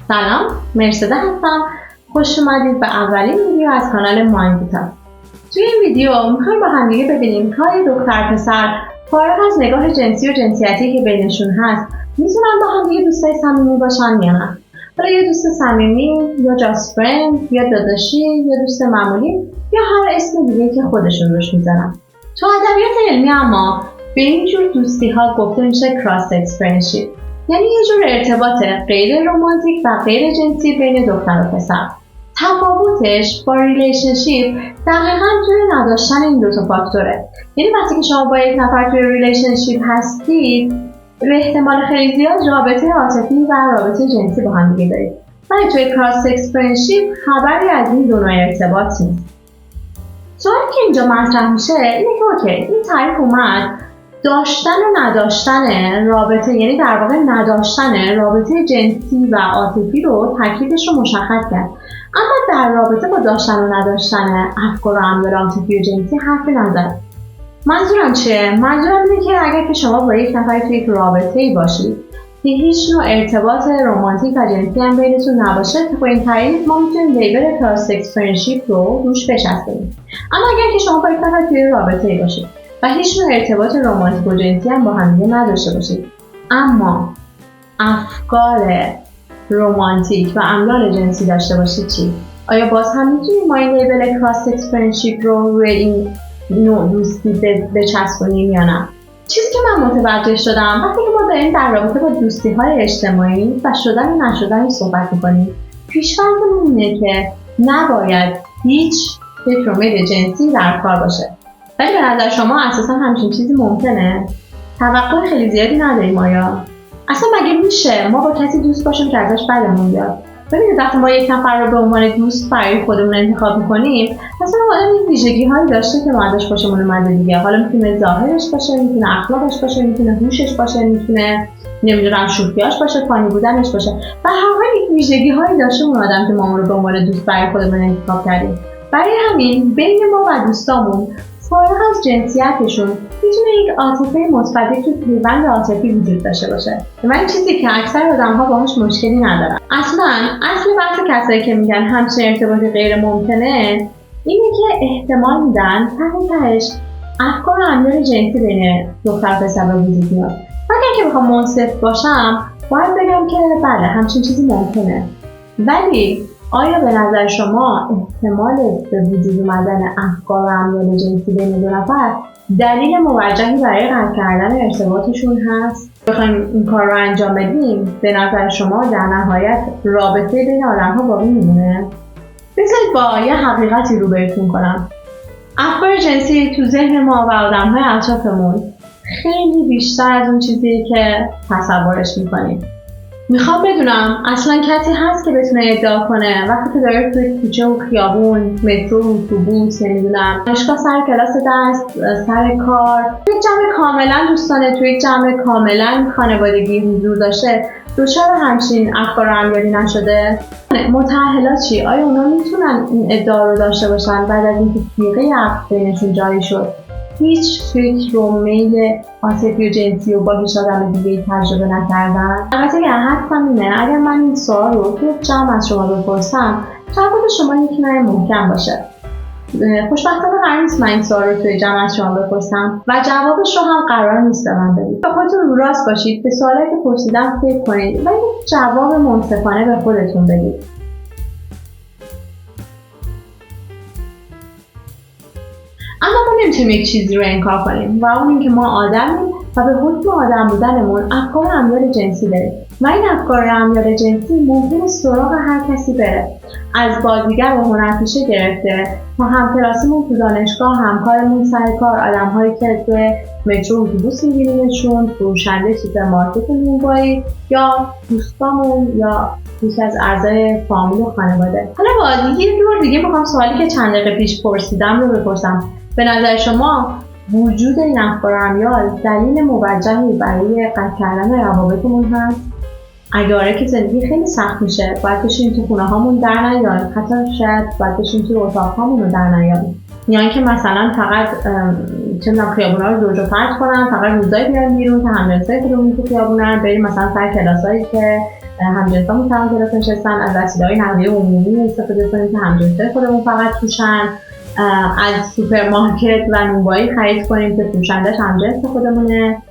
سلام، مرسده هستم. خوش اومدید به اولین ویدیو از کانال مایندیتا. توی این ویدیو میخوایم با هم دیگه ببینیم که آیا دختر پسر فارغ از نگاه جنسی و جنسیتی که بینشون هست میتونن با هم دیگه دوستای صمیمی باشن یا نه. حالا یه دوست صمیمی یا جاست فرند یا داداشی یا دوست معمولی یا هر اسم دیگه که خودشون روش میذارن. تو ادبیات علمی اما به این جور دوستی ها گفته میشه کراس سکس فرندشیپ، یعنی یه جور ارتباط غیر رمانتیک و غیر جنسی بین دختر و پسر. تفاوتش با ریلیشنشیپ دقیقاً توی نداشتن این دوتا فاکتوره. یعنی وقتی که شما با یک نفر توی ریلیشنشیپ هستید به احتمال خیلی زیاد رابطه عاطفی و رابطه جنسی با هم دیگه دارید، ولی توی کراس سکس فرندشیپ خبری از این دو نوع ارتباط نیست. سوالی که اینجا مطرح میشه اینه که اوکی، این تعریف اومد داشتن و نداشتن رابطه، یعنی در واقع نداشتن رابطه جنسی و عاطفی رو تکلیفش رو مشخص کرد، اما در رابطه با داشتن و نداشتن افکار و امیال عاطفی و جنسی حرفی نزد. منظورم چیه؟ منظورم اینه که اگر که شما با یک نفر توی یک رابطه‌ای باشید که هیچ نوع ارتباط رمانتیک و جنسی هم بینتون نباشه، که با این تعریف ما میتونیم لیبل کراس سکس فرندشیپ رو روش بچسبونیم. اما اگر که شما با یک نفر توی رابطه‌ای باشید و هیچ نوع ارتباط رمانتیک و جنسی هم با هم دیگه نداشته باشید، اما افکار رمانتیک و امیال جنسی داشته باشید، چی؟ آیا باز هم میتونیم ما این لیبل کراس سکس فرندشیپ رو روی این نوع دوستی بچسبونیم یا نه؟ چیزی که من متوجه شدم وقتی که ما داریم در رابطه با دوستی‌های اجتماعی و شدن و نشدن صحبت می‌کنیم، پیش‌فرضمون اینه که نباید هیچ فکر و میل جنسی در کار باشه. ولی به نظر شما اساسا همچین چیزی ممکنه؟ توقع خیلی زیادی نداریم آیا؟ اصلا مگه میشه ما با کسی دوست باشیم که ازش بدمون بیاد؟ ببینید وقتی ما یک نفر رو به عنوان دوست برای خودمون انتخاب میکنیم، اصلا آدم این ویژگی‌هایی داشته که ما ازش خوشمون اومده دیگه. حالا میتونه ظاهرش باشه، میتونه اخلاقش باشه، میتونه هوشش باشه، میتونه نمیدونم شوخیاش باشه، فانی بودنش باشه. و هر حال این ویژگی‌هایی داشته اون آدم که ما رو به عنوان دوست برای خودمون انتخاب کردیم. برای همین بین ما و دوستامون فارغ از جنسیتشون میتونه یک عاطفه مثبت، یک پیوند عاطفی وجود داشته باشه. ولی چیزی که اکثر آدم‌ها باهاش مشکلی ندارن. اصل بحث کسایی که میگن همچین ارتباطی غیر ممکنه اینه که احتمال میدن تهش افکار و امیال جنسی بین دختر و پسر وجود میاد. اگر که بخوام منصف باشم باید بگم که بله همچین چیزی ممکنه، ولی آیا به نظر شما احتمال به وجود اومدن افکار و امیال جنسی بین دو نفر دلیل موجهی برای قطع کردن ارتباطشون هست؟ بخوایم این کار رو انجام بدیم، به نظر شما در نهایت رابطه بین آدم‌ها باقی میمونه؟ بذارید با یه حقیقتی روبروتون کنم. افکار جنسی تو ذهن ما و آدم‌های اطرافمون خیلی بیشتر از اون چیزیه که تصورش می‌کنیم. میخوام بدونم اصلا کسی هست که بتونه ادعا کنه وقتی که داره توی کوچه و خیابون، مترو، اتوبوس، نمیدونم دانشگاه، سر کلاس درس، سر کار، توی یک جمع کاملا دوستانه، توی یک جمع کاملا خانوادگی حضور داشته، دچار همچین افکار و امیالی نشده؟ متأهلا چی؟ آیا اونا میتونن این ادعا رو داشته باشن بعد از اینکه تیغه عقل بینشون جاری شد هیچ فکر و میل عاطفی و جنسی و با هیچ آدم دیگه‌ای تجربه نکردن؟ البته که حدسم اینه اگر من این سوال رو توی جمع از شما بپرسم جواب شما یکی محکم باشه. خوشبختانه قرار نیست من این سوال رو توی جمع از شما بپرسم و جوابش رو هم قرار نیست به من بدید. با خودتون رو راست باشید، به سوالی که پرسیدم فکر کنید و یک جواب منصفانه به خودتون بدید. اما ما نمیتونیم یک چیزی رو انکار کنیم و اون اینکه ما آدمیم و به حکم آدم بودنمون افکار و امیال جنسی داریم و این افکار و امیال جنسی ممکنه سراغ هر کسی بره، از بازیگر و هنرپیشه گرفته تا همکلاسیمون تو دانشگاه، همکارمون سر کار، آدم‌هایی که توی مترو و اتوبوس می‌بینیمشون، فروشنده سوپرمارکت نونوایی یا دوستامون یا یکی از اعضای فامیل و خانواده. حالا با یه دور دیگه می‌خوام سوالی که چند دقیقه پیش پرسیدم رو بپرسم. به نظر شما وجود این افکار و امیال دلیل موجهی برای قطع کردن روابطمون هست؟ اگه آره که زندگی خیلی سخت میشه، باید بشیم تو خونه هامون در نیاییم، حتی شاید باید بشیم تو اتاق هامون رو در نیاییم، یا اینکه مثلا فقط خیابونا رو زوج و فرد کنن، فقط روزایی بیان بیرون که همجنسای خودمون تو خیابونن، بریم مثلا سر کلاسایی که همجنسا میتونن کلاس نشستن، از وسیله‌های نقلیه عمومی استفاده کنیم که همجنسای خودمون فقط توشن، از سوپرمارکت و نونوایی خرید کنیم که فروشندش همجنس خودمونه.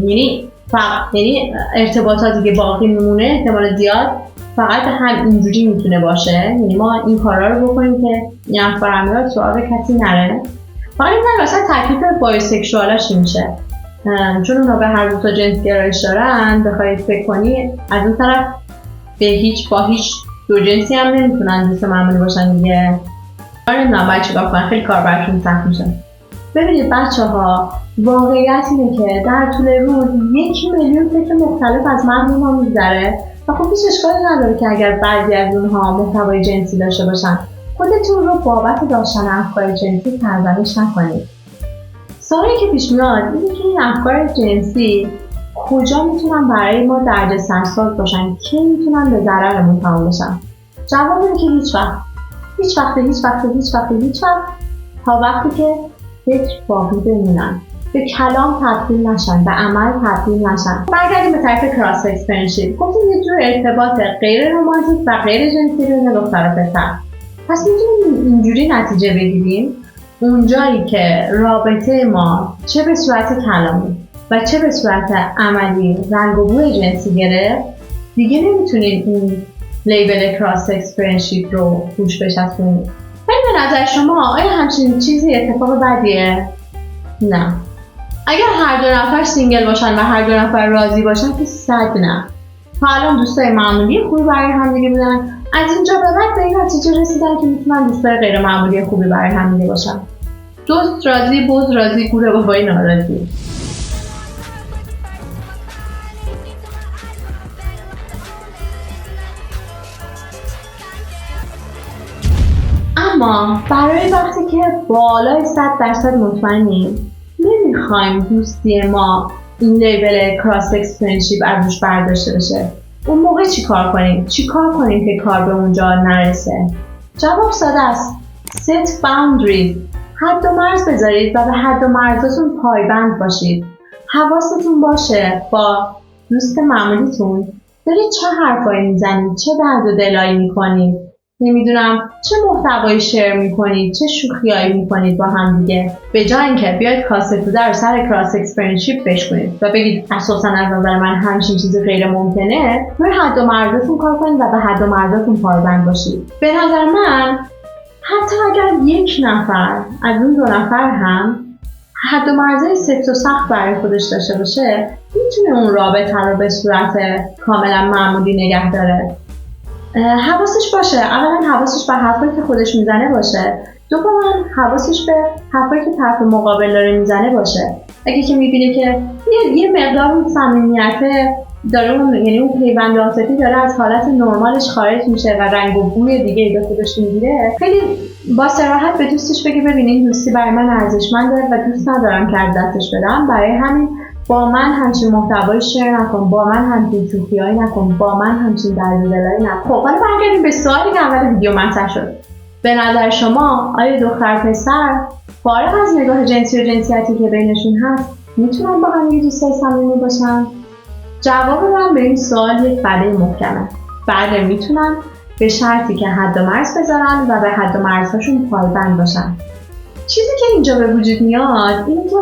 یعنی ارتباطاتی که باقی میمونه احتمال زیاد فقط هم اینجوری میتونه باشه. یعنی ما این کارا رو بکنیم که این افکار امیرات سراغ کسی نره. فقط این مثلا تکلیف بایوسکشوالا چی میشه؟ چون اونا به هر دو تا جنس گرایش دارن، بخواید فکر کنی از اون طرف با هیچ دو جنسی هم نمیتونن دوست معمولی باشن دیگه. نمیدونم باید چیکار کنن، خیلی کار براشون سخت میشه. ببینید بچه‌ها، واقعیت اینه که در طول روز 1,000,000 فکر مختلف از مغز ما میگذره و خب هیچ اشکالی نداره که اگر بعضی از اونها محتوای جنسی داشته باشن. خودتون رو بابت داشتن افکار جنسی سرزنش نکنید. سوالی که پیش میاد اینه که این افکار جنسی کجا میتونن برای ما دردسرساز باشن، کی میتونن به ضررمون تمام بشن؟ جواب اینه که هیچ وقت تا وقتی که فکر باقی بمونن، به کلام تبدیل نشن، به عمل تبدیل نشن. برگردیم به طرف کراس سکس فرندشیپ. گفتیم یه جور ارتباط غیر رمانتیک و غیر جنسی بین دختر و پسر. پس میتونیم اینجوری نتیجه بگیریم اونجایی که رابطه ما چه به صورت کلامی و چه به صورت عملی رنگ و بوی جنسی گرفت، دیگه نمیتونیم این لیبل کراس سکس فرندشیپ رو روش بچسبونیم. ولی به نظر شما آیا همچین چیزی اتفاق بدیه؟ نه. اگر هر دو نفر سینگل باشن و هر دو نفر راضی باشن که صد نه. تا الان دوستای معمولی خوبی برای هم دیگه بودن، از اینجا به بعد به این نتیجه رسیدن که میتونن دوستای غیر معمولی خوبی برای هم دیگه باشن. دوست راضی، بز راضی، گوره بابای ناراضی. اما برای وقتی که بالای 100% مطمئنیم نمیخوایم دوستی ما این لیبل کراس سکس فرندشیپ از روش برداشته بشه، اون موقع چی کار کنیم که کار به اونجا نرسه؟ جواب ساده است. set boundaries. حد و مرز بذارید و به حد و مرزاتون پایبند باشید. حواستون باشه با دوست معمولیتون دارید چه حرفایی میزنید، چه درد و دلایی میکنید، نمیدونم چه محتوایی شیر میکنید، چه شوخیایی میکنید با هم دیگه. به جای اینکه بیاید کاسه توده رو سر کراس سکس فرندشیپ بشکنید و بگید اساسا از نظر من همچین چیزی غیر ممکنه، روی حد و مرزاتون کار کنید و به حد و مرزاتون پایبند باشید. به نظر من حتی اگر یک نفر از اون دو نفر هم حد و مرزهای سفت و سخت برای خودش داشته باشه، میتونه اون رابطه رو به صورت کاملا معمولی نگه داره. حواسش باشه، اولا حواسش به حرفایی که خودش میزنه باشه، دوما حواسش به حرفایی که طرف مقابل داره میزنه باشه. اگه که میبینه که یه مقدار اون صمیمیت داره، یعنی اون پیوند عاطفی داره از حالت نرمالش خارج میشه و رنگ و بوی دیگه به خودش میگیره، خیلی با صراحت به دوستش بگه ببین این دوستی برای من ارزشمنده و دوست ندارم که از دستش بدم، برای همین با من همچین محتوایی شیر نکن، با من همچین شوخیایی نکن، با من همچین درد و دلایی نکن. خب حالا برگردیم به سوالی که اول ویدیو مطرح شد. به نظر شما آیا دختر پسر فارغ از نگاه جنسی و جنسیتی که بینشون هست میتونن با هم دوستای صمیمی باشن؟ جواب من به این سوال یک بله محکمه. بله میتونن، به شرطی که حد و مرز بذارن و به حد و مرزهاشون پایبند باشن. چیزی که اینجا به وجود میاد اینه که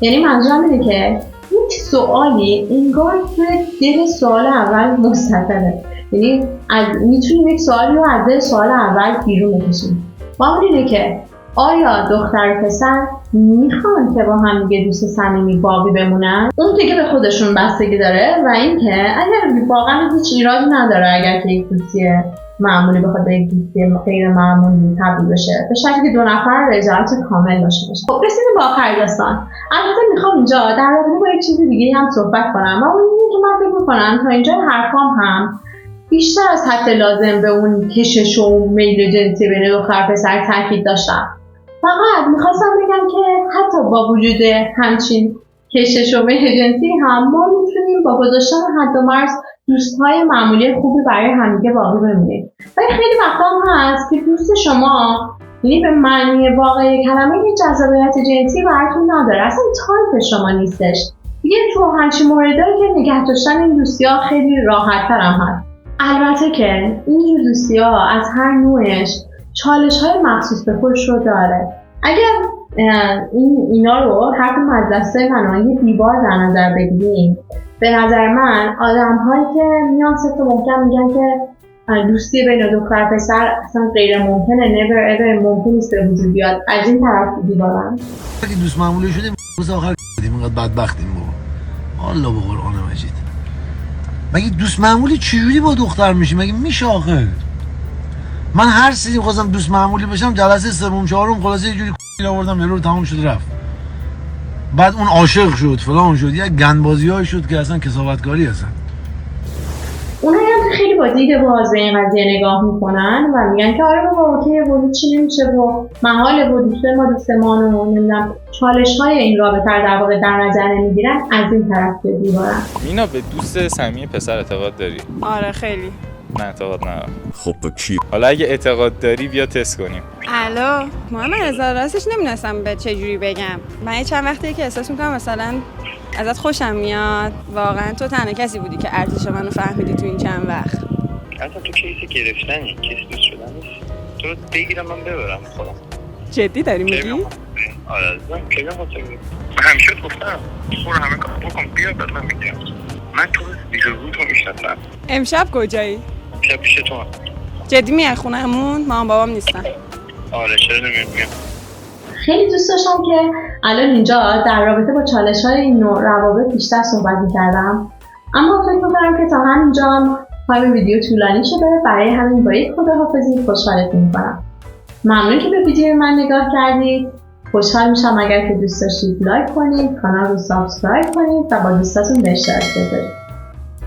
یعنی منظورم اینه که یک سوالی انگار توی دل سوال اول مستقله. یعنی میتونیم یک سوالی رو از دل سوال اول بیرون بکشیم. و اون اینه که آیا دختر و پسر میخوان که با هم دیگه دوست صمیمی باقی بمونن؟ اون دیگه به خودشون بستگی داره و اینکه اگر واقعا هیچ ایرادی نداره اگر که یک دوستی معمولی بخواد به یک دوستی غیر معمولی تبدیل بشه، به شرطی که دو نفر رضایت کامل داشته باشن. خب رسیدیم به آخر داستان. البته میخوام اینجا در رابطه با یک چیز دیگه هم صحبت کنم و اون اینه که من فکر میکنم تا اینجا حرفام هم بیشتر از حد لازم به اون کشش و میل جنسی بین دختر پسر تاکید داشتم. فقط میخواستم بگم که حتی با وجود همچین کشش و میل جنسی هم ما میتونیم با گذاشتن حد و مرز دوستهای معمولی خوبی برای همدیگه باقی بمونیم. ولی خیلی وقتا هم هست که دوست شما یعنی به معنی واقعی کلمه جذابیت جنسی براتون نداره، اصلا تایپ شما نیستش. دیگه تو همچین موردایی که نگه داشتن این دوستی‌ها خیلی راحت‌تر هم هست. البته که این دوستی‌ها از هر نوعش چالش‌های مخصوص به خودش رو داره. اگر اینا رو هر کدوم از دسته من یه دیوار در نظر بگیریم، به نظر من آدم‌هایی که میان صرف محکم میگن که دوستی بین دختر پسر اصلا غیر ممکنه، never ever ممکن نیست به وجود بیاد، از این طرف دیوارن. اگه دوست معمولی شدیم روز آخر کردیم اینقدر بدبختیم بابا. الله به قرآن مجید. مگه دوست معمولی چجوری با دختر میشه؟ مگه میشه آخه؟ من هر سری خواستم دوست معمولی بشم جلسه سوم چهارم خلاصه یه جوری آوردم جلو تمام شد رفت. بعد اون عاشق شد فلان شد، یک گندبازی‌های شد که اصلا کسافتکاری هستن. اونایی هم خیلی با دید باز به این قضیه نگاه میکنن و میگن که آره بابا اوکی بود چی نمیشه و محاله بود دوست ما دوستمان و نمیدونم چالش‌های این رابطه در واقع در نظر نمیگیرن، از این طرف به دیوارن. مینا به دوست صمیمی پسر اعتقاد داری؟ آره خیلی. من اعتقاد ندارم. خب به کی؟ حالا اگه اعتقاد داری بیا تست کنیم. الو محمد رضا، راستش نمیدونستم به چه جوری بگم. من چند وقتیه که احساس میکنم مثلا ازت خوشم میاد. واقعا تو تنها کسی بودی که ارزش منو فهمیدی تو این چند وقت. اصلا تو کیسی گرفتنی، کیس دوست شدن نیست. تو بگیرم من ببرم خودم. جدی داری میگی؟ آره من کلا واسه همیشه گفتم برو همه کار بکن بیا بعد من میگم. من تو بیرون تو میشناسم. امشب کجایی؟ امشب پیش تو. جدی میای خونهمون؟ مامان بابام نیستن. آره چرا نمیام. خیلی دوست داشتم که الان اینجا در رابطه با چالش‌های این نوع روابط بیشتر صحبت می‌کردم، اما فکر می‌کنم که تا همینجا هم همین ویدیو طولانی شده. برای همین با یک خداحافظی خوشحالتون می‌کنم. ممنون که به ویدیو من نگاه کردید. خوشحال میشم اگر که دوست داشتید لایک کنید، کانال رو سابسکرایب کنید و با دوستاتون به اشتراک بذارید.